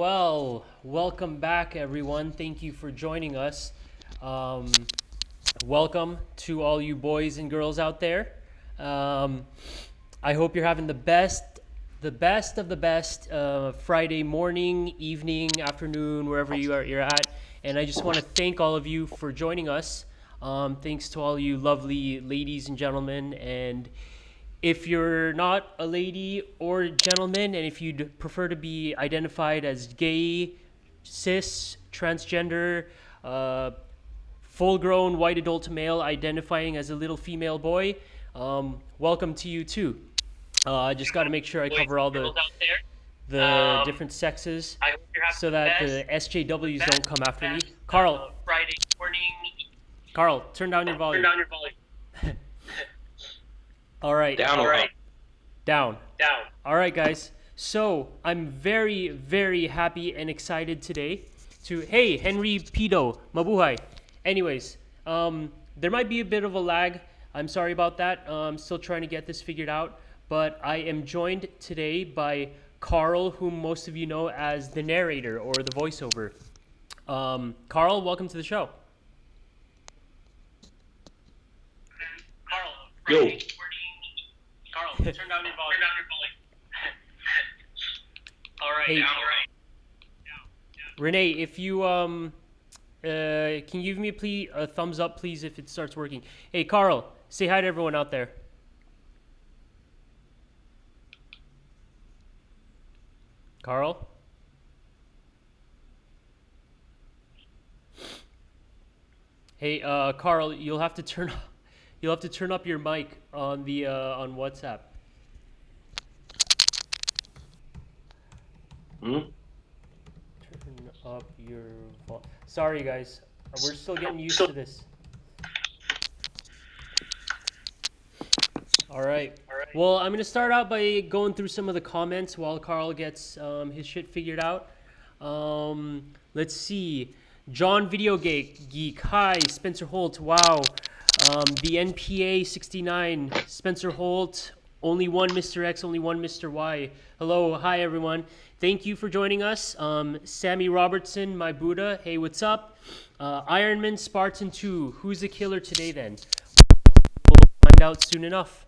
Welcome back, everyone. Thank you for joining us. Um, Welcome to all you boys and girls out there. Um, I hope you're having the best of the best Friday morning, evening, afternoon, wherever you're at. And I just want to thank all of you for joining us. Thanks to all you lovely ladies and gentlemen. And if you're not a lady or gentleman, and if you'd prefer to be identified as gay, cis, transgender, uh, full grown white adult male identifying as a little female boy, welcome to you too. I just got to make sure I cover all the different sexes so that the SJWs don't come after me. Carl, turn down your volume. All right. Down or up? Down. All right, guys. So I'm very, very happy and excited today to. Hey, Henry Pido, mabuhay. Anyways, there might be a bit of a lag. I'm sorry about that. I'm still trying to get this figured out. But I am joined today by Carl, whom most of you know as the narrator or the voiceover. Carl, welcome to the show. Yo. Turn down your volume. All right. Hey, Renee, if you can you give me a thumbs up, please, if it starts working. Hey, Carl, say hi to everyone out there. Carl. Hey, Carl, you'll have to turn up your mic on the on WhatsApp. Hmm? Turn up your Sorry, guys. We're still getting used to this. All right. Well, I'm going to start out by going through some of the comments while Carl gets his shit figured out. Let's see. John Video Geek. Hi, Spencer Holt. Wow. The NPA 69. Spencer Holt. Only one Mr. X, only one Mr. Y. Hello. Hi, everyone. Thank you for joining us. Sammy Robertson, my Buddha. Hey, what's up? Ironman Spartan 2. Who's the killer today then? We'll find out soon enough.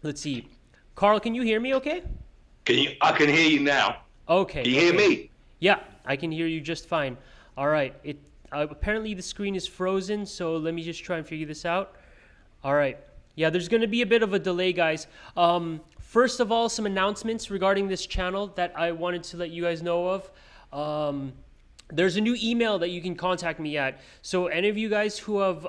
Let's see. Carl, can you hear me okay? I can hear you now. Okay. Can you hear me? Yeah, I can hear you just fine. All right. Apparently the screen is frozen, so let me just try and figure this out. All right. Yeah, there's going to be a bit of a delay, guys. First of all, some announcements regarding this channel that I wanted to let you guys know of. There's a new email that you can contact me at. So any of you guys who have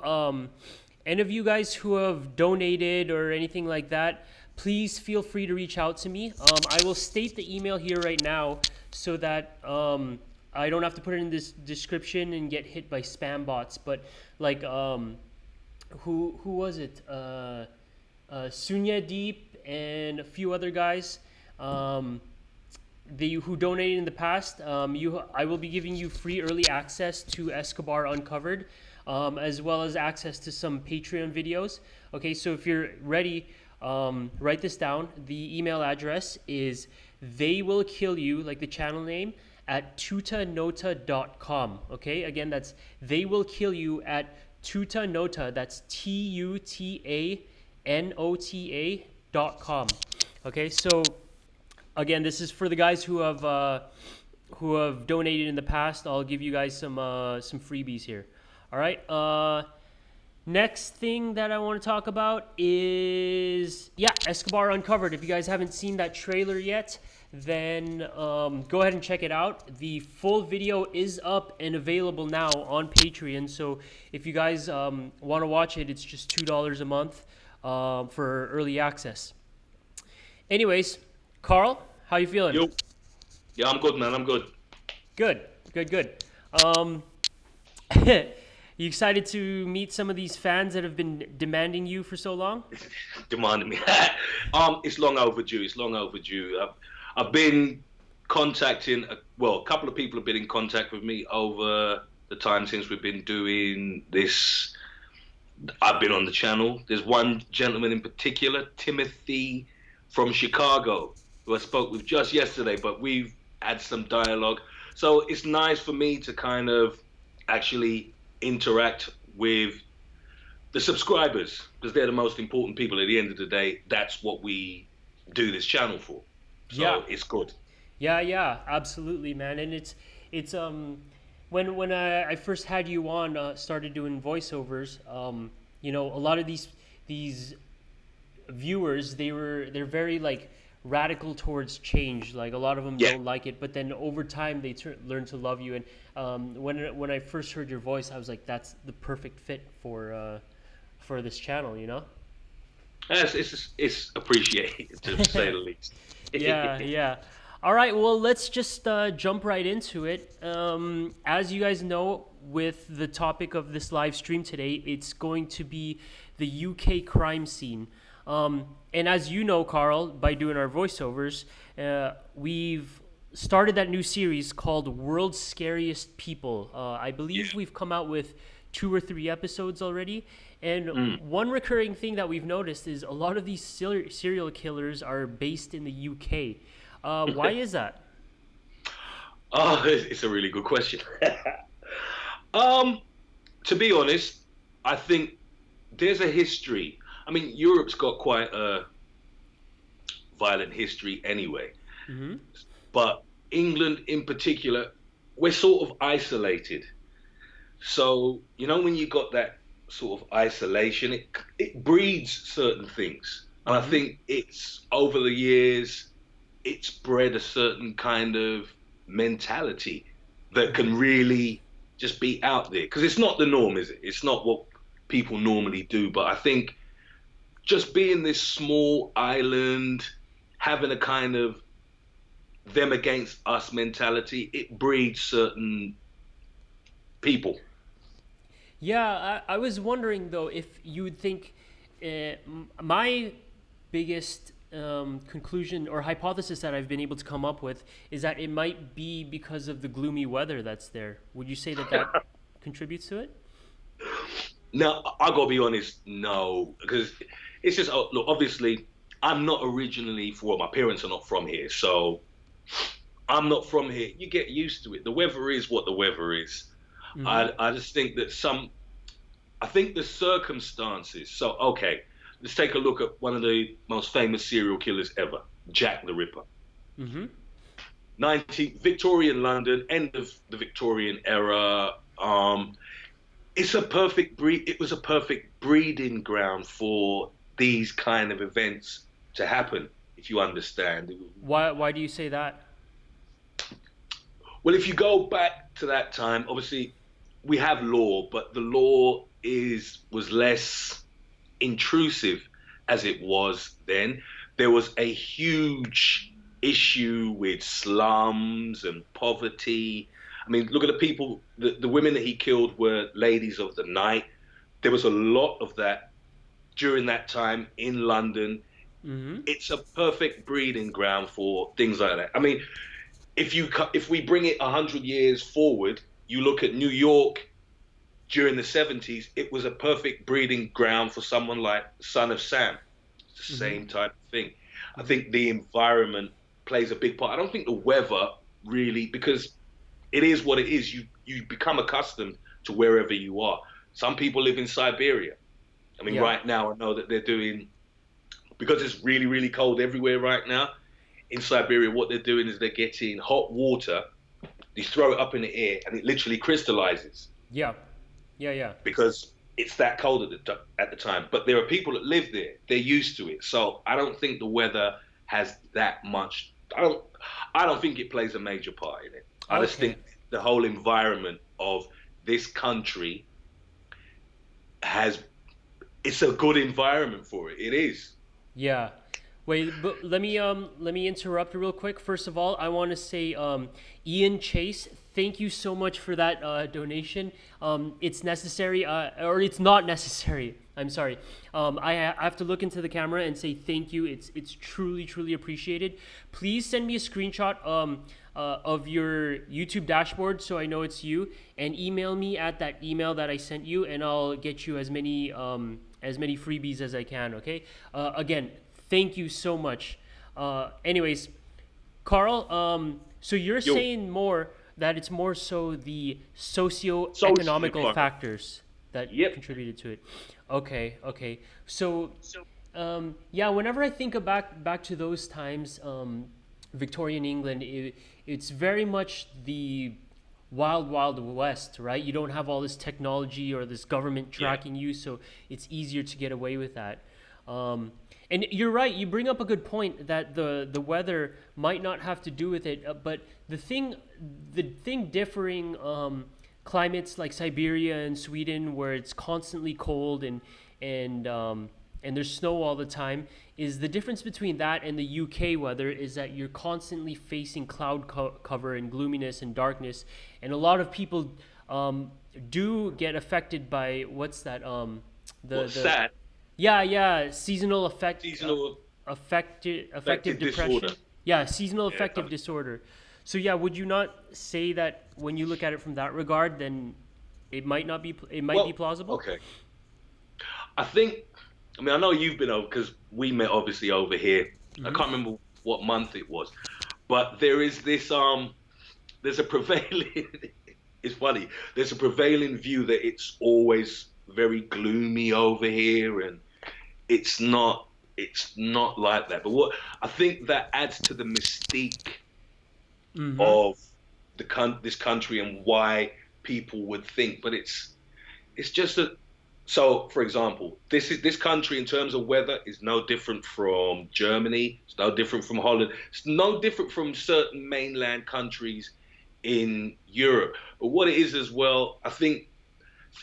donated or anything like that, please feel free to reach out to me. I will state the email here right now so that I don't have to put it in this description and get hit by spam bots. But like, who was it? Sunya Deep and a few other guys. Who donated in the past. I will be giving you free early access to Escobar Uncovered. As well as access to some Patreon videos. Okay, so if you're ready, write this down. The email address is theywillkillyou, like the channel name, at tutanota.com. Okay, again, that's theywillkillyou at tutanota. That's tutanota.com. Okay, so again, this is for the guys who have donated in the past. I'll give you guys some freebies here. All right. Next thing that I want to talk about is, Escobar Uncovered. If you guys haven't seen that trailer yet, then go ahead and check it out. The full video is up and available now on Patreon. So if you guys want to watch it, it's just $2 a month for early access. Anyways, Carl, how you feeling? Yo. Yeah, I'm good, man. I'm good. Good. You excited to meet some of these fans that have been demanding you for so long? Demanding me. It's long overdue. I've been contacting, a couple of people have been in contact with me over the time since we've been doing this. I've been on the channel. There's one gentleman in particular, Timothy from Chicago, who I spoke with just yesterday, but we've add some dialogue. So it's nice for me to kind of actually interact with the subscribers because they're the most important people. At the end of the day, that's what we do this channel for. Yeah. So it's good. Yeah, yeah, absolutely, man. And it's when I first had you on, started doing voiceovers. A lot of these viewers, they're very like radical towards change. Like a lot of them Yeah. don't like it, but then over time they learn to love you. And when I first heard your voice, I was like, that's the perfect fit for this channel. You know? It's appreciated to say the least. Yeah, yeah. All right, well, let's just jump right into it. As you guys know, with the topic of this live stream today, it's going to be the UK crime scene. And as you know, Carl, by doing our voiceovers, we've started that new series called World's Scariest People. I Yeah. believe we've come out with 2 or 3 episodes already. And Mm. one recurring thing that we've noticed is a lot of these serial killers are based in the UK. Why is that? Oh, it's a really good question. um, to be honest, I think there's a history. I mean, Europe's got quite a violent history anyway, Hmm. but England in particular, we're sort of isolated. So, when you got that sort of isolation, it breeds certain things. And I Hmm. think it's over the years, it's bred a certain kind of mentality that Hmm. can really just be out there. Because it's not the norm, is it? It's not what people normally do. But I think just being this small island, having a kind of them against us mentality, it breeds certain people. Yeah, I was wondering though if you would think my biggest conclusion or hypothesis that I've been able to come up with is that it might be because of the gloomy weather that's there. Would you say that that contributes to it? Now, I gotta be honest, no, because it's just look. Obviously, I'm not originally from. My parents are not from here, so I'm not from here. You get used to it. The weather is what the weather is. Hmm. I just think that I think the circumstances. So, okay, let's take a look at one of the most famous serial killers ever, Jack the Ripper. Hmm. Victorian London, end of the Victorian era. It was a perfect breeding ground for these kind of events to happen, if you understand. Why do you say that? Well, if you go back to that time, obviously we have law, but the law is was less intrusive as it was then. There was a huge issue with slums and poverty. I mean, look at the people, the women that he killed were ladies of the night. There was a lot of that during that time in London. Hmm. It's a perfect breeding ground for things like that. I mean, if we bring it 100 years forward, you look at New York during the 70s, it was a perfect breeding ground for someone like Son of Sam. It's the Hmm. same type of thing. I Hmm. think the environment plays a big part. I don't think the weather really, because it is what it is. You become accustomed to wherever you are. Some people live in Siberia. I mean, Yeah. right now I know that they're doing because it's really really cold everywhere right now. In Siberia, what they're doing is they're getting hot water. You throw it up in the air, and it literally crystallizes Yeah. Yeah. Yeah. because it's that cold at the time. But there are people that live there; they're used to it. So I don't think the weather has that much. I don't think it plays a major part in it. I just Okay. think the whole environment of this country has it's a good environment for it. It is. Yeah. Wait, but let me interrupt real quick. First of all, I want to say Ian Chase, thank you so much for that donation. It's necessary or it's not necessary. I'm sorry. I have to look into the camera and say thank you. It's truly appreciated. Please send me a screenshot of your YouTube dashboard so I know it's you, and email me at that email that I sent you, and I'll get you as many freebies as I can. Okay. Again, thank you so much. Anyways, Carl. So you're You're saying more that it's more so the social socio-economical environment. factors that Yep. contributed to it. Okay, okay. So yeah, whenever I think back to those times, Victorian England, it's very much the wild west, right? You don't have all this technology or this government Yeah. tracking you, so it's easier to get away with that. And you're right. You bring up a good point that the weather might not have to do with it, but the thing differing climates like Siberia and Sweden, where it's constantly cold and there's snow all the time, is the difference between that and the UK weather is that you're constantly facing cloud cover and gloominess and darkness, and a lot of people um, do get affected by what's that What's the sad? yeah, seasonal Seasonal affective affective disorder. depression. Yeah, seasonal Yeah. affective disorder. So yeah, would you not say that when you look at it from that regard, then it might be Well, plausible? okay. I think. I mean, I know you've been over because we met obviously over here. I Hmm. can't remember what month it was, but there is this. There's a prevailing. It's funny. There's a prevailing view that it's always very gloomy over here, and it's not. It's not like that. But what I think that adds to the mystique Hmm. of this country and why people would think. But it's just that. So, for example, this country in terms of weather is no different from Germany. It's no different from Holland. It's no different from certain mainland countries in Europe. But what it is as well, I think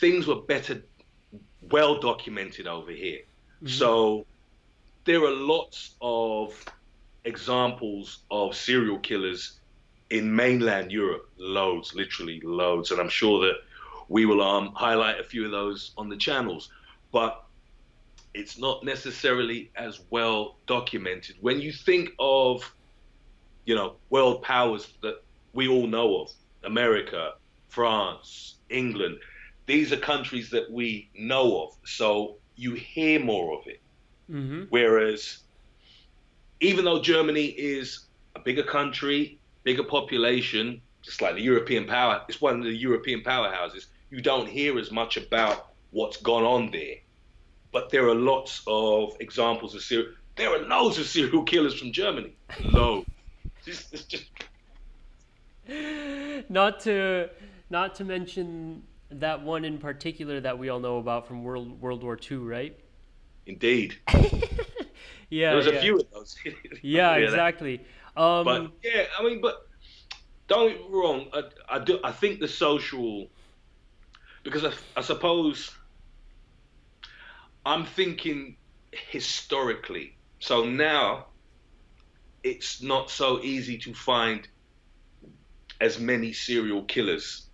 things were better, well documented over here. Hmm. So there are lots of examples of serial killers in mainland Europe, loads, literally loads, and I'm sure that we will highlight a few of those on the channels. But it's not necessarily as well documented. When you think of, world powers that we all know of, America, France, England, these are countries that we know of. So you hear more of it. Hmm. Whereas even though Germany is a bigger country, bigger population, just like the European power, it's one of the European powerhouses. You don't hear as much about what's gone on there, but there are lots of examples of serial. There are loads of serial killers from Germany. Loads. It's just Not to not to mention that one in particular that we all know about from World War II, right? indeed. There Yeah, was a yeah, few of those. yeah, Yeah, exactly. but yeah, I mean, but don't get me wrong. I do. I think the social because I suppose I'm thinking historically. So now it's not so easy to find as many serial killers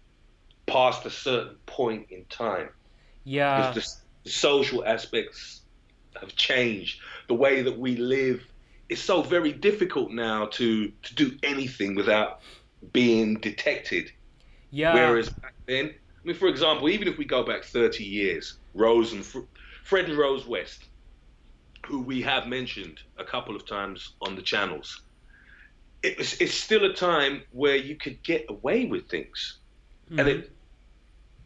past a certain point in time because Yeah, the social aspects have changed. The way that we live is so very difficult now to do anything without being detected. yeah, Whereas back then, I mean, for example, even if we go back 30 years, Fred and Rose West, who we have mentioned a couple of times on the channels, it's still a time where you could get away with things, and hmm,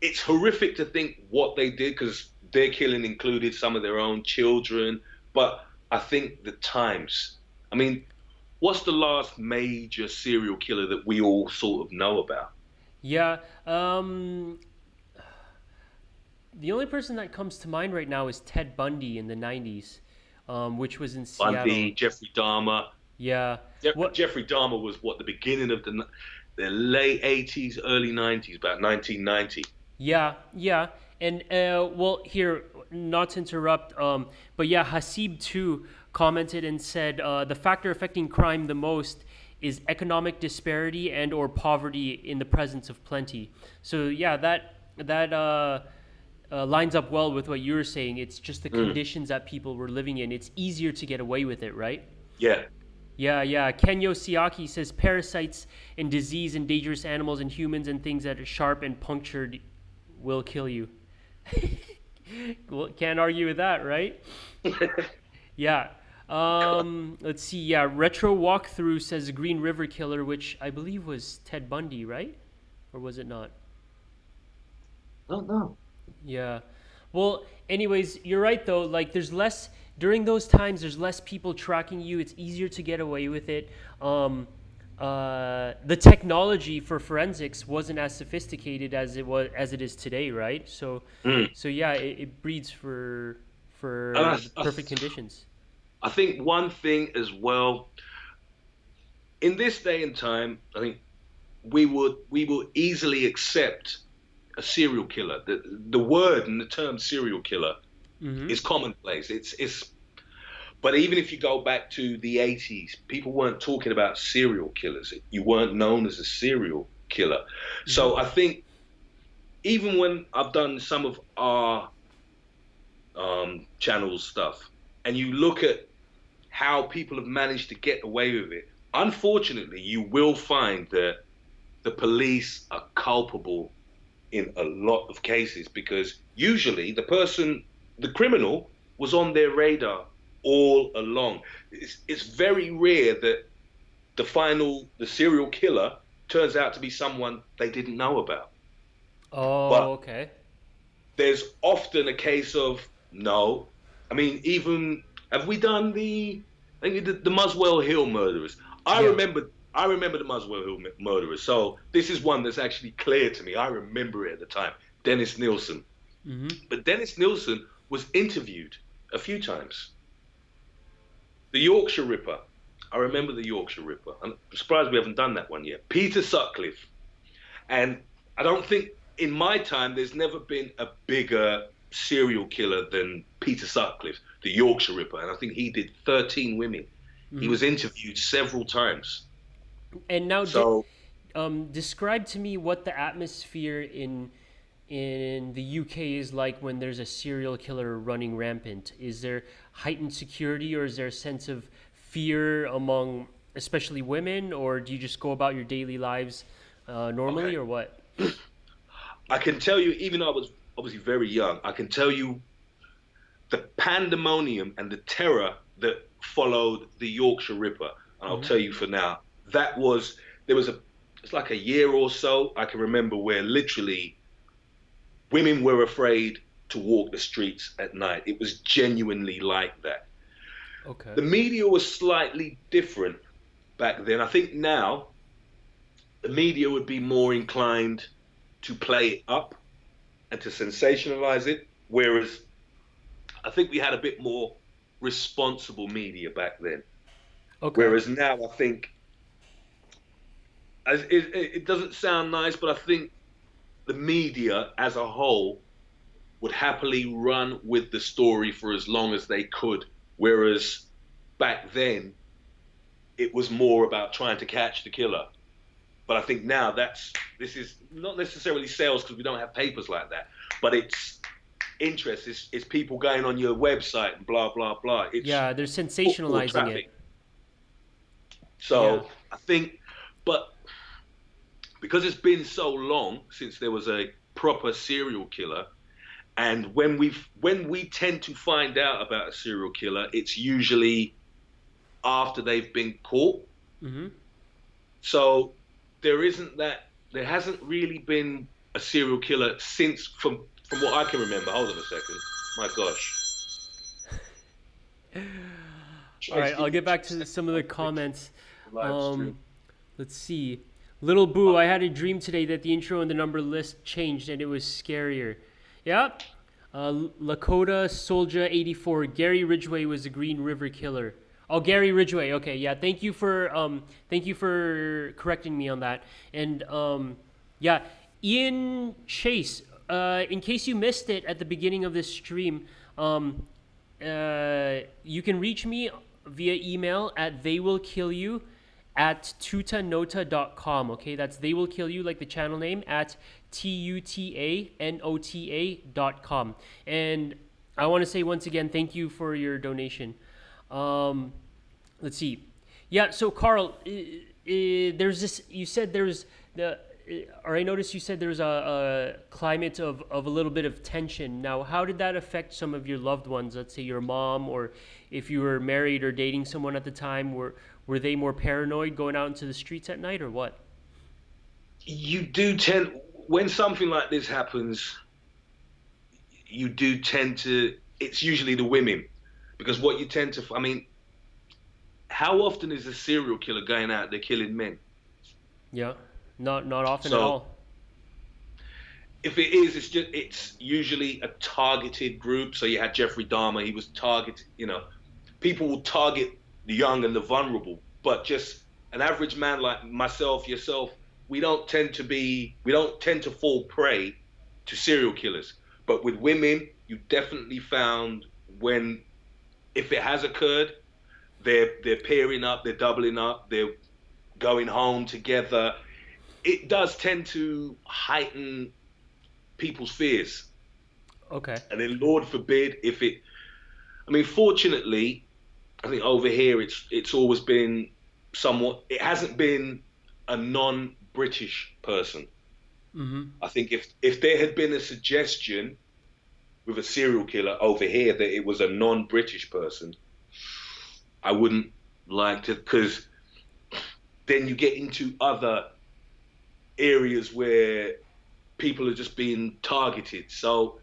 it's horrific to think what they did because their killing included some of their own children. But I think the times. I mean, what's the last major serial killer that we all sort of know about? yeah. The only person that comes to mind right now is Ted Bundy in the '90s, which was in Bundy, Seattle. Jeffrey Dahmer. Yeah. What? Jeffrey Dahmer was what the beginning of the late 80s, early 90s, about 1990. Yeah, yeah. And well, here, not to interrupt, but yeah, Hasib too commented and said the factor affecting crime the most is economic disparity and or poverty in the presence of plenty. So yeah, that lines up well with what you were saying. It's just the Mm, conditions that people were living in. It's easier to get away with it, right? yeah. Yeah, yeah. Kenyo Siaki says parasites and disease and dangerous animals and humans and things that are sharp and punctured will kill you. Well, can't argue with that, right? Yeah. Let's see. Yeah, retro walkthrough says Green River Killer, which I believe was Ted Bundy, right? Or was it not? Don't know. Yeah. Well, anyways, you're right though. Like, there's less during those times. There's less people tracking you. It's easier to get away with it. The technology for forensics wasn't as sophisticated as it is today, right? So, Mm. so yeah, it breeds And for the perfect conditions. I think one thing as well in this day and time, I think we will easily accept a serial killer. The word and the term serial killer Mm-hmm. is commonplace. It's but even if you go back to the 80s, people weren't talking about serial killers. You weren't known as a serial killer. Mm-hmm. So I think even when I've done some of our channels stuff, and you look at how people have managed to get away with it, unfortunately, you will find that the police are culpable in a lot of cases because usually the criminal, was on their radar all along. It's very rare that the serial killer turns out to be someone they didn't know about. But Oh, okay. there's often a case of no. I mean, even have we done I think the Muswell Hill murderers? I Yeah. remember I remember the Muswell Hill murderers. So this is one that's actually clear to me. I remember it at the time. Dennis Nielsen. Mm-hmm. But Dennis Nielsen was interviewed a few times. The Yorkshire Ripper. I remember the Yorkshire Ripper. I'm surprised we haven't done that one yet. Peter Sutcliffe. And I don't think in my time there's never been a bigger serial killer than Peter Sutcliffe, the Yorkshire Ripper. And I think he did 13 women. He Mm-hmm. was interviewed several times. And now, So describe to me what the atmosphere in the UK is like when there's a serial killer running rampant. Is there heightened security, or is there a sense of fear among especially women, or do you just go about your daily lives normally, okay. or what? I can tell you, even though I was obviously very young, I can tell you the pandemonium and the terror that followed the Yorkshire Ripper. And I'll Mm-hmm. tell you for now, that was there was a it's like a year or so I can remember where literally women were afraid to walk the streets at night. It was genuinely like that. Okay. The media was slightly different back then. I think now the media would be more inclined to play it up and to sensationalize it, whereas I think we had a bit more responsible media back then. Okay. Whereas now, I think it doesn't sound nice, but I think the media as a whole would happily run with the story for as long as they could. Whereas back then, it was more about trying to catch the killer. But I think now this is not necessarily sales because we don't have papers like that, but it's interest. It's people going on your website and blah blah blah. It's Yeah, they're football sensationalizing it. traffic. Yeah. So I think, but because it's been so long since there was a proper serial killer, and when we tend to find out about a serial killer, it's usually after they've been caught. Mm-hmm. So there hasn't really been a serial killer since from what I can remember. Hold on a second. My gosh. All right, Trace, I'll give me get back 2 to seconds. some of the I'll fix comments. the live Um, stream. let's see. Little Boo, I had a dream today that the intro and the number list changed and it was scarier. Yep. Lakota Soldier 84. Gary Ridgway was the Green River Killer. Oh, Gary Ridgway. Okay, yeah. Thank you for correcting me on that. And yeah, Ian Chase. In case you missed it at the beginning of this stream, you can reach me via email at theywillkillyou @tutanota.com. Okay, that's they will kill you like the channel name at tutanota.com. And I want to say once again, thank you for your donation. Um, let's see. Yeah, so Carl, there's this. You said there's the or I noticed you said there was a climate of a little bit of tension. Now, how did that affect some of your loved ones? Let's say your mom, or if you were married or dating someone at the time, were they more paranoid going out into the streets at night, or what? You do tend, when something like this happens, you do tend to, it's usually the women. Because what you tend to, I mean, how often is a serial killer going out there killing men? Yeah, not often at So all. if it is, it's usually a targeted group. So you had Jeffrey Dahmer, he was targeted, people will target the young and the vulnerable, but just an average man like myself, yourself, we don't tend to fall prey to serial killers. But with women, you definitely found when, if it has occurred, they're pairing up, they're doubling up, they're going home together. It does tend to heighten people's fears. Okay. And then, Lord forbid, if it. I mean, fortunately, I think over here it's always been somewhat. It hasn't been a non-British person. Mm-hmm. I think if there had been a suggestion with a serial killer over here that it was a non-British person, I wouldn't like to, because then you get into other areas where people are just being targeted. So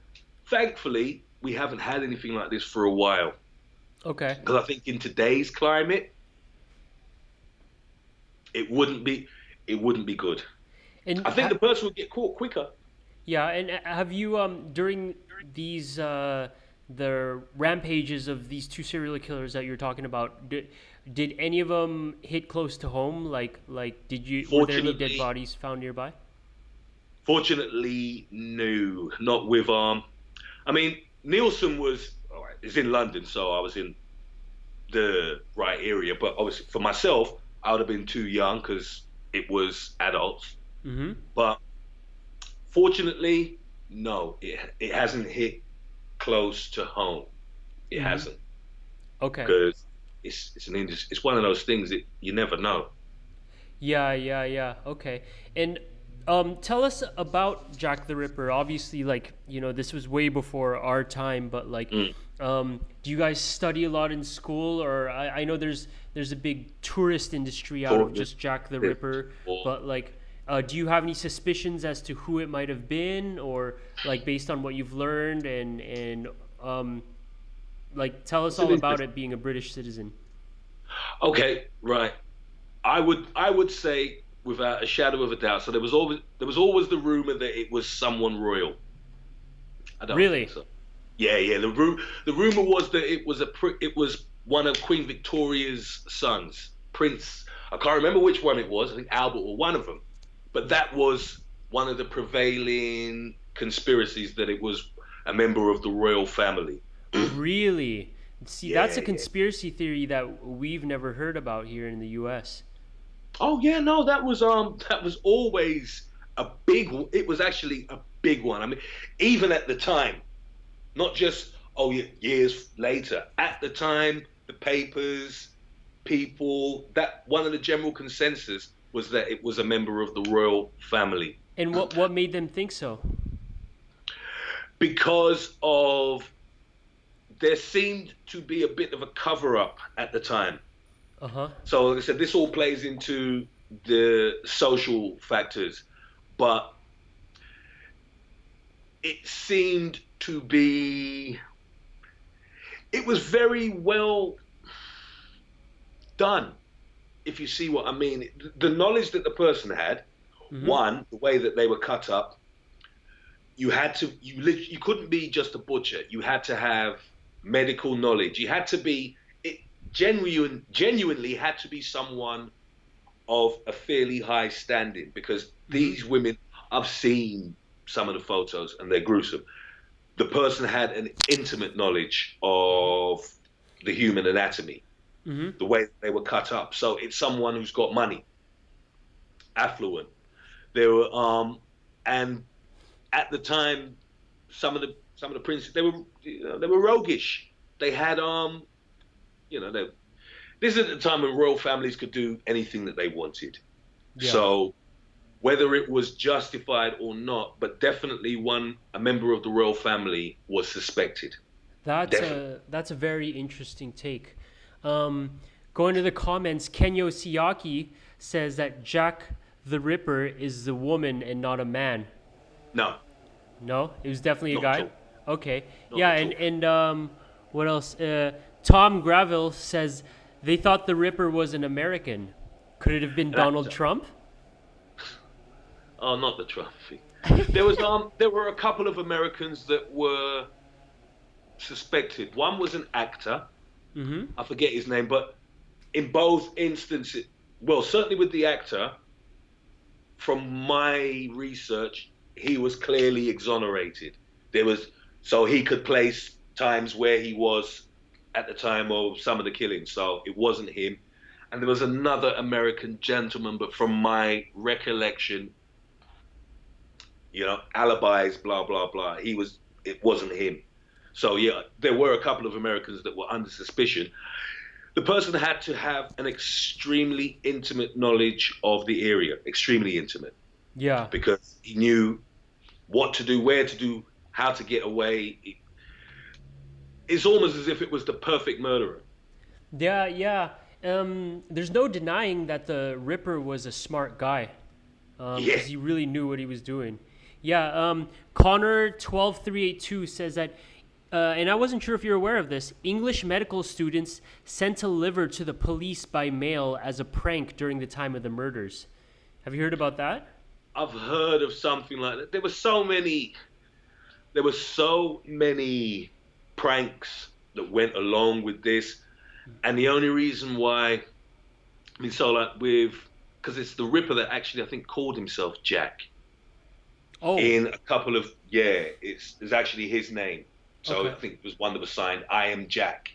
thankfully, we haven't had anything like this for a while. Okay. Because I think in today's climate, it wouldn't be it wouldn't be good. And I think the person would get caught quicker. yeah, and have you during these the rampages of these two serial killers that you're talking about, did any of them hit close to home? Like did you were there any dead Fortunately, bodies found nearby? fortunately, no, not with I mean, Nielsen was all right. It's in London, so I was in the right area. But obviously, for myself, I would have been too young because it was adults. Mm-hmm. But fortunately, no, it hasn't hit close to home. It Mm-hmm. hasn't, Okay. because it's an industry. It's one of those things that you never know. Yeah, yeah, yeah. Okay. And tell us about Jack the Ripper. Obviously, like, this was way before our time, but like, Mm. do you guys study a lot in school? Or I know there's a big tourist industry out For of the, just Jack the the Ripper, for, but like, do you have any suspicions as to who it might have been, or like based on what you've learned and um, like tell us it's an all about interest. it being a British citizen. Okay, right. I would say without a shadow of a doubt. So there was always the rumor that it was someone royal. I don't think Really? so. Yeah, yeah. The rumor was that it was one of Queen Victoria's sons, Prince. I can't remember which one it was. I think Albert or one of them. But that was one of the prevailing conspiracies, that it was a member of the royal family. Really? See, that's Yeah, a yeah. conspiracy theory that we've never heard about here in the US. Oh yeah, no, that was always a big. It was actually a big one. I mean, even at the time, not just years later. At the time, the papers, people, that one of the general consensus was that it was a member of the royal family, And what made them think so? because of there seemed to be a bit of a cover up at the time. Uh-huh. So, like I said, this all plays into the social factors, but it seemed to be, it was very well done, if you see what I mean. The knowledge that the person had, Mm-hmm. one, the way that they were cut up, you couldn't be just a butcher. You had to have medical knowledge. You had to be it genuinely had to be someone of a fairly high standing, because Mm-hmm. these women, I've seen some of the photos and they're gruesome. The person had an intimate knowledge of the human anatomy, Mm-hmm. the way they were cut up. So it's someone who's got money, affluent. They were and at the time, some of the princes, they were roguish. They had you know they, this is at the time when royal families could do anything that they wanted. Yeah. So whether it was justified or not, but definitely a member of the royal family was suspected. Definitely. That's a very interesting take. Um, Going to the comments, Kenyo Siaki says that Jack the Ripper is the woman and not a man. No, No, it was definitely a not at guy. all. Okay, Not yeah, at and all. what else? Tom Gravel says they thought the Ripper was an American. Could it have been An Donald actor. Trump? Oh, not the trophy. There were a couple of Americans that were suspected. One was an actor. Mm-hmm. I forget his name, but in both instances, well, certainly with the actor, from my research, he was clearly exonerated. There was so he could place times where he was at the time of some of the killings. So it wasn't him. And there was another American gentleman, but from my recollection, alibis, blah blah blah. It wasn't him. So yeah, there were a couple of Americans that were under suspicion. The person had to have an extremely intimate knowledge of the area, extremely intimate, Yeah, because he knew what to do, where to do, how to get away. It's almost as if it was the perfect murderer. yeah, yeah. There's no denying that the Ripper was a smart guy, Yeah, because he really knew what he was doing. Yeah, Connor12382 says that, and I wasn't sure if you're aware of this. English medical students sent a liver to the police by mail as a prank during the time of the murders. Have you heard about that? I've heard of something like that. There were so many pranks that went along with this, and the only reason why, I mean, so like because it's the Ripper that actually I think called himself Jack Oh, in a couple of yeah, it's actually his name. So I okay. think it was one that was signed "I am Jack,"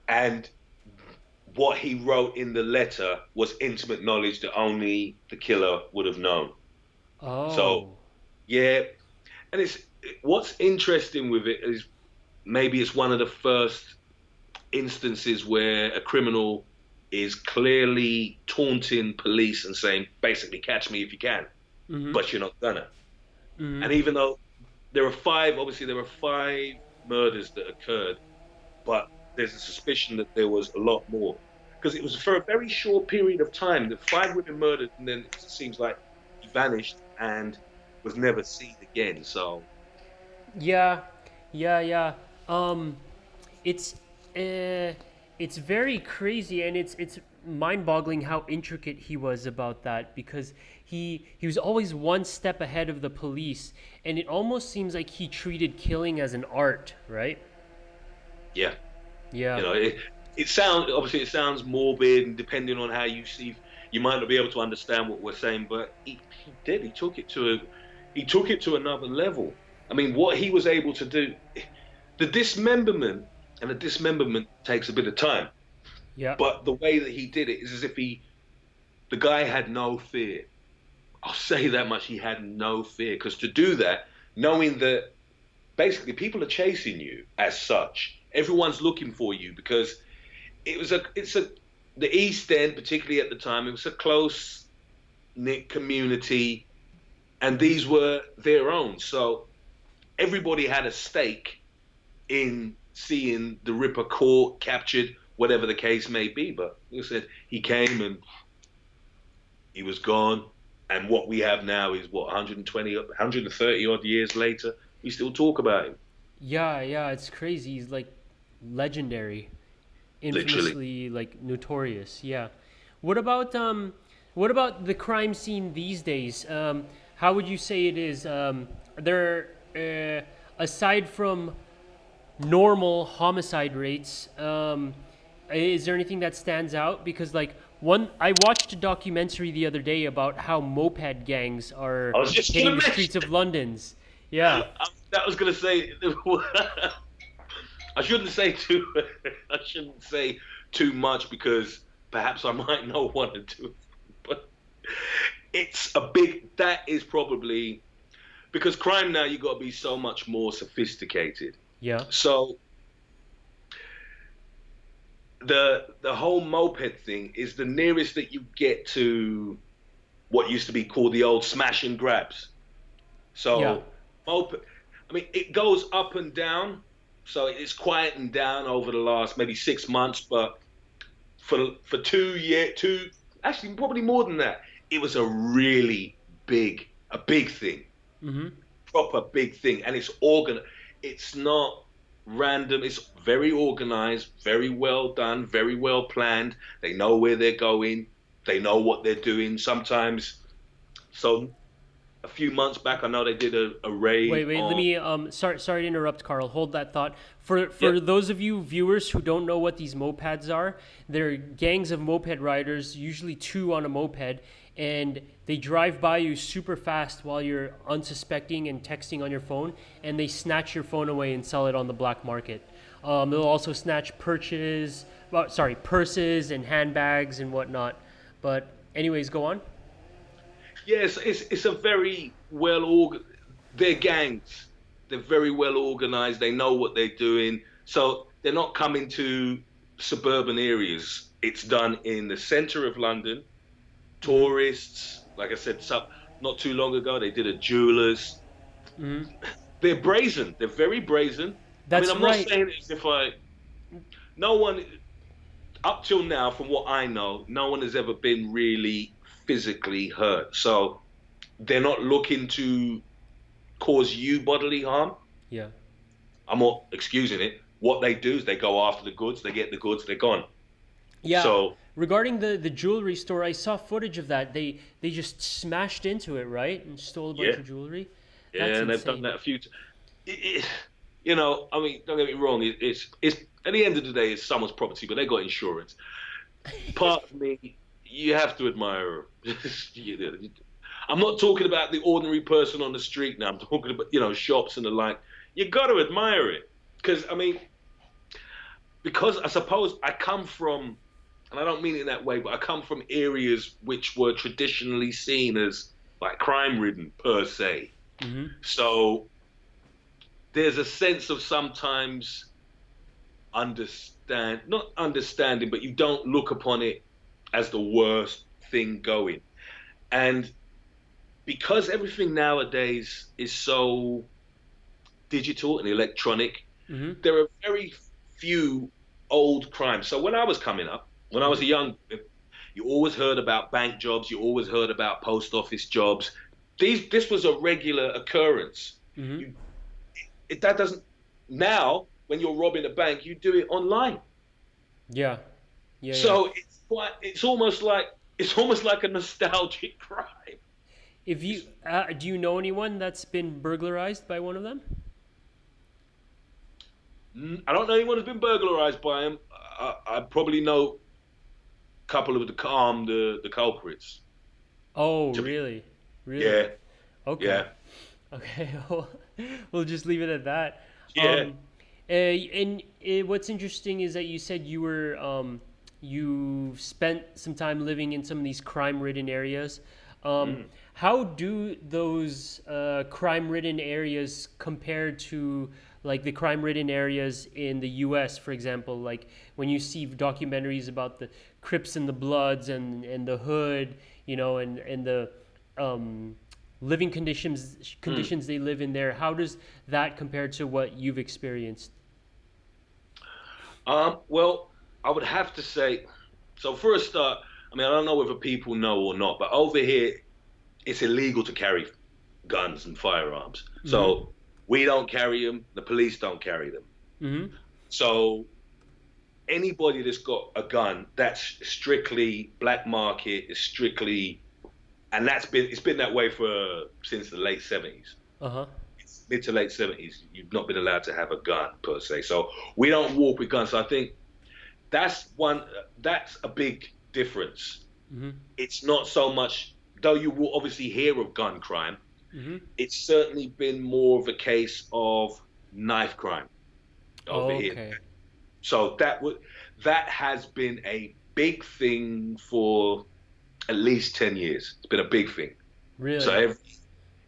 and what he wrote in the letter was intimate knowledge that only the killer would have known. So Oh, yeah, and it's what's interesting with it is maybe it's one of the first instances where a criminal is clearly taunting police and saying, basically, catch me if you can, mm-hmm, but you're not gonna. mm-hmm. And even though obviously there are five murders that occurred, but there's a suspicion that there was a lot more. Because it was for a very short period of time that five women murdered, and then it seems like he vanished and was never seen again. So, Yeah, yeah, yeah. Um, it's uh, it's very crazy, and it's mind-boggling how intricate he was about that, because he was always one step ahead of the police, and it almost seems like he treated killing as an art, right? yeah, Yeah, it sounds morbid, and depending on how you see, you might not be able to understand what we're saying, but he did. He took it to another level. I mean, what he was able to do, the dismemberment, and the dismemberment takes a bit of time. yeah, But the way that he did it is as if the guy had no fear. I'll say that much. He had no fear, because to do that, knowing that basically people are chasing you as such, everyone's looking for you, because it's a the East End, particularly at the time, it was a close knit community, and these were their own. So everybody had a stake in seeing the Ripper caught, captured, whatever the case may be. But like I said, he came and he was gone. And what we have now is what 120, 130 odd years later, we still talk about him. yeah, yeah. It's crazy. He's like legendary, Literally. infamously like notorious. Yeah. What about what about the crime scene these days? How would you say it is? There, aside from normal homicide rates, is there anything that stands out? Because like one, I watched a documentary the other day about how moped gangs are I was just hitting gonna the mention. streets of London's. Yeah, That was gonna say. I shouldn't say too. I shouldn't say too much, because perhaps I might know one or two. But it's a big. That is probably because crime now you got to be so much more sophisticated. yeah, So the whole moped thing is the nearest that you get to what used to be called the old smash and grabs. Yeah. So, moped, I mean, it goes up and down. So it's quietened down over the last maybe 6 months, but for 2 year, two actually probably more than that, it was a really big thing, Mm-hmm. proper big thing, and it's organ. It's not random. It's very organized, very well done, very well planned. They know where they're going. They know what they're doing. Sometimes, so a few months back, I know they did a Wait, raid wait. Let on. me. Sorry to interrupt, Carl. Hold that thought. For Yep. those of you viewers who don't know what these mopeds are, they're gangs of moped riders, usually two on a moped, and they drive by you super fast while you're unsuspecting and texting on your phone, and they snatch your phone away and sell it on the black market. They'll also snatch purses and handbags and whatnot. But anyways, go on. Yes, it's a very well org. They're gangs. They're very well organized. They know what they're doing. So they're not coming to suburban areas. It's done in the center of London. Mm-hmm. Tourists, like I said, not too long ago, they did a jewelers. Mm-hmm. They're brazen. They're very brazen. I mean, That's I'm not right. saying it as if no one, up till now, from what I know, no one has ever been really physically hurt. So they're not looking to cause you bodily harm. Yeah. I'm not excusing it. What they do is they go after the goods, they get the goods, they're gone. Yeah, So regarding the jewelry store, I saw footage of that. They just smashed into it, right, and stole a bunch yeah, of jewelry. yeah, That's and they've done insane. that a few. I mean, don't get me wrong. It's at the end of the day, it's someone's property, but they got insurance. Part of me, you have to admire her. I'm not talking about the ordinary person on the street now. I'm talking about shops and the like. You got to admire it because I mean, because I suppose I come from, and I don't mean it in that way, but I come from areas which were traditionally seen as like crime ridden per se. Mm-hmm. So there's a sense of sometimes not understanding, but you don't look upon it as the worst thing going. And because everything nowadays is so digital and electronic, Mm-hmm. there are very few old crimes. So when I was coming up, when I was Mm-hmm. a young, you always heard about bank jobs, you always heard about post office jobs. This was a regular occurrence. Mm-hmm. You, that doesn't now when you're robbing a bank, you do it online. Yeah. Yeah. Yeah. So it's almost like a nostalgic crime. If you It's, do you know anyone that's been burglarized by one of them? I don't know anyone who's been burglarized by him. I probably know a couple of the culprits. Oh, To be, really? Really? yeah, Okay. yeah, Okay. Well, we'll just leave it at that. yeah. And what's interesting is that you said you spent some time living in some of these crime-ridden areas. Mm. How do those crime-ridden areas compare to like the crime-ridden areas in the U.S., for example? Like when you see documentaries about the Crips and the Bloods and the Hood, and the um, living Mm. conditions they live in there. How does that compare to what you've experienced? Well, I would have to say, so for a start, I mean, I don't know whether people know or not, but over here, it's illegal to carry guns and firearms. Mm-hmm. So we don't carry them, the police don't carry them. Mm-hmm. So anybody that's got a gun, that's strictly black market, is strictly, and it's been that way for since the late 70s. Uh-huh. It's mid to late 70s. You've not been allowed to have a gun per se. So we don't walk with guns. So I think that's a big difference. Mm-hmm. It's not so much, though you will obviously hear of gun crime, Mm-hmm. it's certainly been more of a case of knife crime over here. Okay. So that has been a big thing for at least 10 years. It's been a big thing. So Really?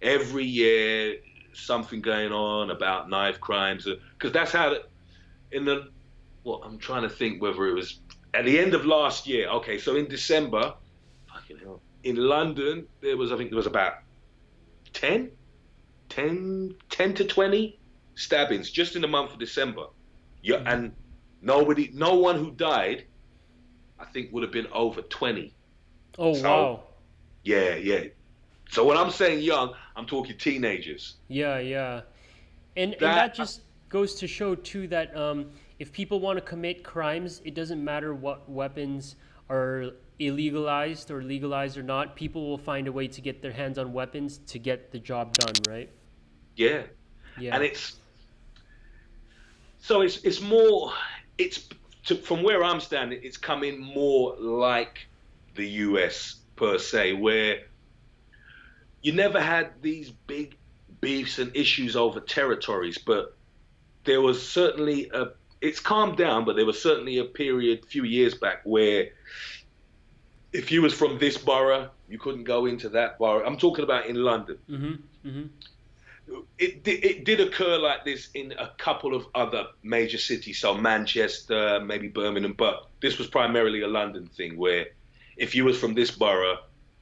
every year something going on about knife crimes because that's how in the well, I'm trying to think whether it was at the end of last year. Okay, so in December, fucking hell. in London, I think there was about 10, 10 to 20 stabbings just in the month of December. Yeah, Hmm. and no one who died, I think, would have been over 20. Oh So, wow. yeah, yeah. So when I'm saying young, I'm talking teenagers. Yeah, yeah. And That, that just goes to show too that if people want to commit crimes, it doesn't matter what weapons are illegalized or legalized or not. People will find a way to get their hands on weapons to get the job done, right? yeah. And Yeah. it's more, it's from where I'm standing, it's coming more like the US per se, where you never had these big beefs and issues over territories, but there was certainly it's calmed down, but there was certainly a period a few years back where if you was from this borough, you couldn't go into that borough. I'm talking about in London. Mhm. Mhm. It did occur like this in a couple of other major cities, so Manchester, maybe Birmingham, but this was primarily a London thing where if you was from this borough,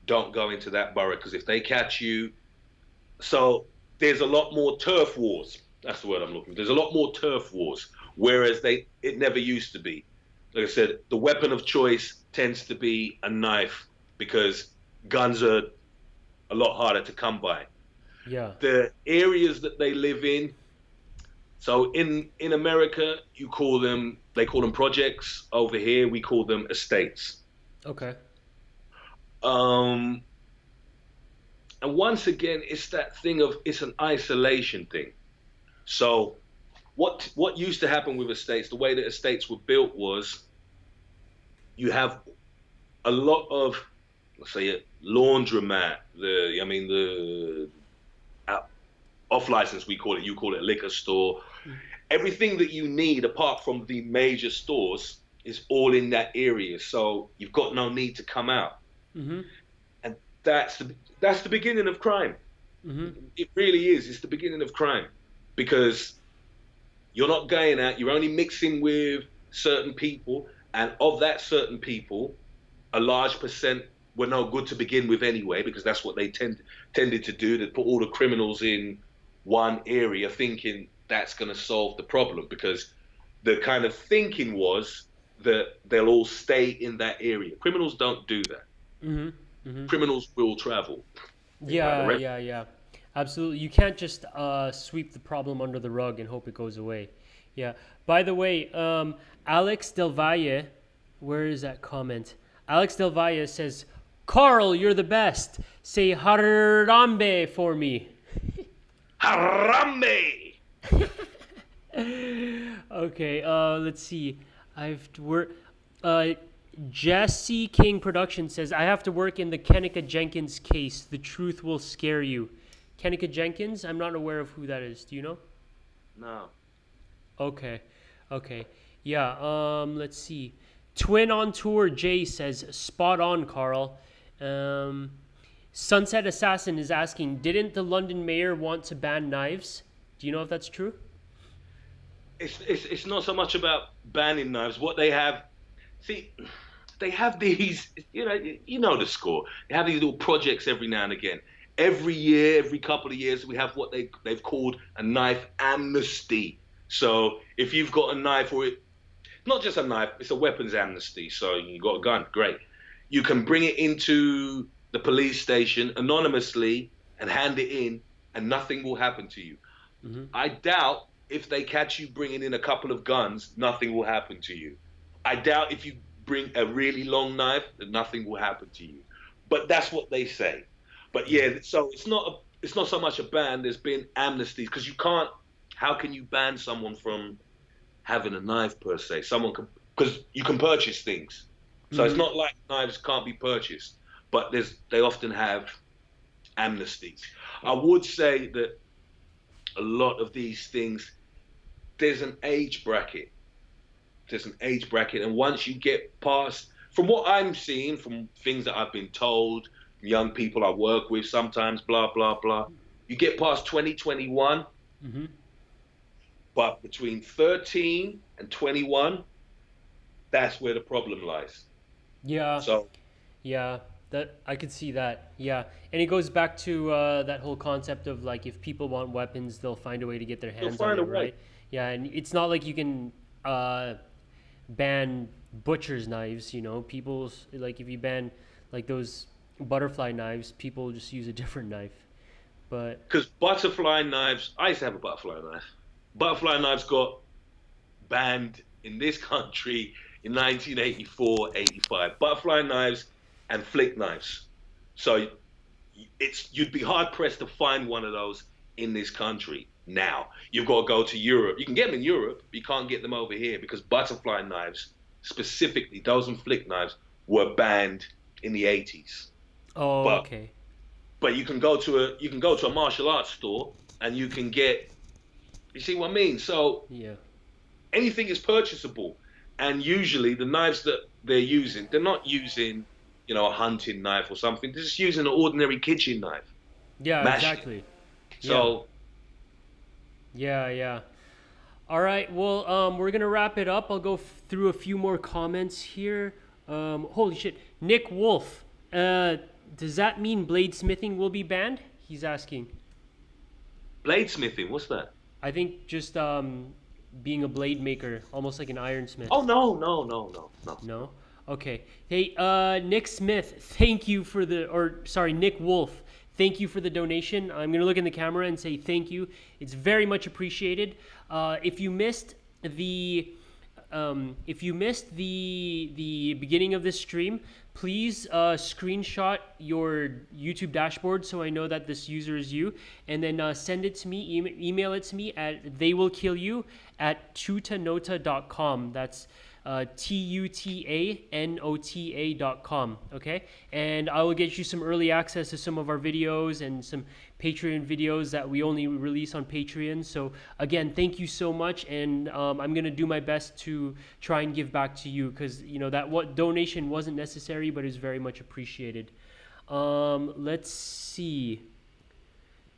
don't go into that borough because if they catch you, so there's a lot more turf wars. That's the word I'm looking for. There's a lot more turf wars, whereas it never used to be. Like I said, the weapon of choice tends to be a knife because guns are a lot harder to come by. Yeah. The areas that they live in, so in America, they call them projects. Over here, we call them estates. Okay. Um, and once again, it's that thing of it's an isolation thing. So what used to happen with estates, the way that estates were built was you have a lot of, let's say, a laundromat, the uh, off license we call it, you call it a liquor store. Everything that you need apart from the major stores is all in that area. So you've got no need to come out. Mhm. And that's the beginning of crime. Mhm. It really is. It's the beginning of crime because you're not going out, you're only mixing with certain people, and of that certain people, a large percent were no good to begin with anyway, because that's what they tended to do. They put all the criminals in one area thinking that's going to solve the problem, because the kind of thinking was that they'll all stay in that area. Criminals don't do that. Mhm. Mhm. Criminals will travel. Think about the Yeah, rest. yeah, yeah. Absolutely. You can't just sweep the problem under the rug and hope it goes away. Yeah. By the way, Alex Del Valle, where is that comment? Alex Del Valle says, Carl, you're the best. Say Harambe for me. Harambe! Okay, let's see. I've to work. Uh, Jesse King Production says, I have to work in the Kennica Jenkins case. The truth will scare you. Kennica Jenkins? I'm not aware of who that is. Do you know? No. Okay. Okay. Yeah, let's see. Twin on Tour Jay says, spot on, Carl. Um, Sunset Assassin is asking, didn't the London mayor want to ban knives? Do you know if that's true? It's not so much about banning knives. What they have, see, they have these, you know the score. They have these little projects every now and again. Every year, every couple of years, we have what they've called a knife amnesty. So if you've got a knife, or not just a knife, it's a weapons amnesty. So you got a gun, great. You can bring it into the police station anonymously and hand it in, and nothing will happen to you. Mm-hmm. I doubt if they catch you bringing in a couple of guns, nothing will happen to you. I doubt if you bring a really long knife that nothing will happen to you. But that's what they say. But Yeah. yeah, so it's not so much a ban. There's been amnesties because you can't. How can you ban someone from having a knife per se? Someone can, because you can purchase things. So it's Mm-hmm. not like knives can't be purchased, but they often have amnesties. I would say that a lot of these things, there's an age bracket. There's an age bracket, and once you get past, from what I'm seeing, from things that I've been told, young people I work with, sometimes blah blah blah, you get past 2021, Mm-hmm. but between 13 and 21, that's where the problem lies. Yeah. So Yeah. That I could see that. Yeah, and it goes back to that whole concept of like if people want weapons, they'll find a way to get their You'll hands on find a it, way. right? Yeah, and it's not like you can ban butcher's knives. You know, people's like if you ban like those butterfly knives, people just use a different knife. But Because butterfly knives, I used to have a butterfly knife. Butterfly knives got banned in this country in 1984, 85. Butterfly knives and flick knives. So you'd be hard pressed to find one of those in this country now. You've got to go to Europe. You can get them in Europe, but you can't get them over here because butterfly knives, specifically those and flick knives, were banned in the 80s. oh, But okay. but you can go to a martial arts store and you can get, you see what I mean? So Yeah. anything is purchasable. And usually the knives that they're using, they're not using, a hunting knife or something. They're just using an ordinary kitchen knife, Yeah, mashing it. exactly. Yeah. So Yeah, yeah. All right. Well, we're gonna wrap it up. I'll go through a few more comments here. Holy shit, Nick Wolf. Does that mean bladesmithing will be banned? He's asking. bladesmithing, what's that? I think just being a blade maker, almost like an ironsmith. Oh no, no, no, no, no, No. no. Okay. Hey, Nick Smith. Thank you for the, or sorry, Nick Wolf. Thank you for the donation. I'm gonna look in the camera and say thank you. It's very much appreciated. If you missed the the beginning of this stream, please screenshot your YouTube dashboard so I know that this user is you, and then send it to me, email it to me at theywillkillyou@tutanota.com. That's tutanota.com. Okay, and I will get you some early access to some of our videos and some Patreon videos that we only release on Patreon. So again, thank you so much, and I'm gonna do my best to try and give back to you because that what donation wasn't necessary, but is very much appreciated. Let's see.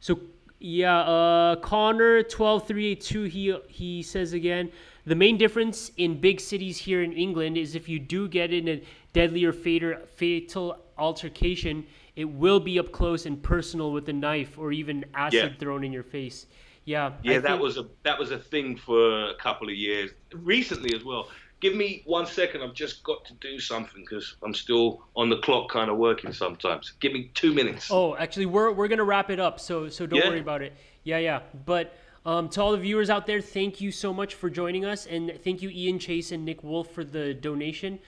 So yeah, Connor 12382 he says again, the main difference in big cities here in England is if you do get in a deadly or fatal altercation, it will be up close and personal with a knife or even Yeah, acid thrown in your face. Yeah, I yeah, that think. was a thing for a couple of years, recently as well. Give me 1 second. I've just got to do something because I'm still on the clock, kind of working sometimes. Give me 2 minutes. Oh, actually, we're gonna wrap it up, so don't worry Yeah, about it. Yeah, yeah. But to all the viewers out there, thank you so much for joining us, and thank you, Ian Chase and Nick Wolf, for the donation.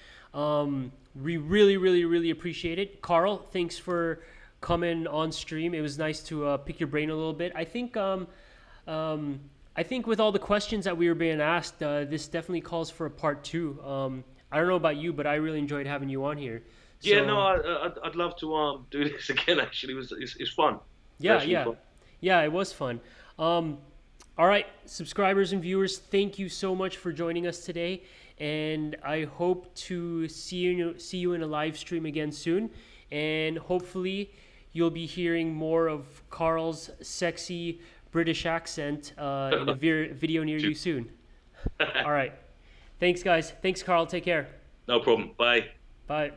We really, really, really appreciate it. Carl, thanks for coming on stream. It was nice to pick your brain a little bit. I think with all the questions that we were being asked, this definitely calls for a part two. I don't know about you, but I really enjoyed having you on here. yeah. No, So I'd love to do this again. Actually, it's fun. It's yeah, actually yeah, fun. yeah, it was fun. All right, subscribers and viewers, thank you so much for joining us today, and I hope to see you in a live stream again soon, and hopefully you'll be hearing more of Carl's sexy British accent in a video near you soon. All right, thanks guys. Thanks Carl. Take care. No problem. Bye. Bye.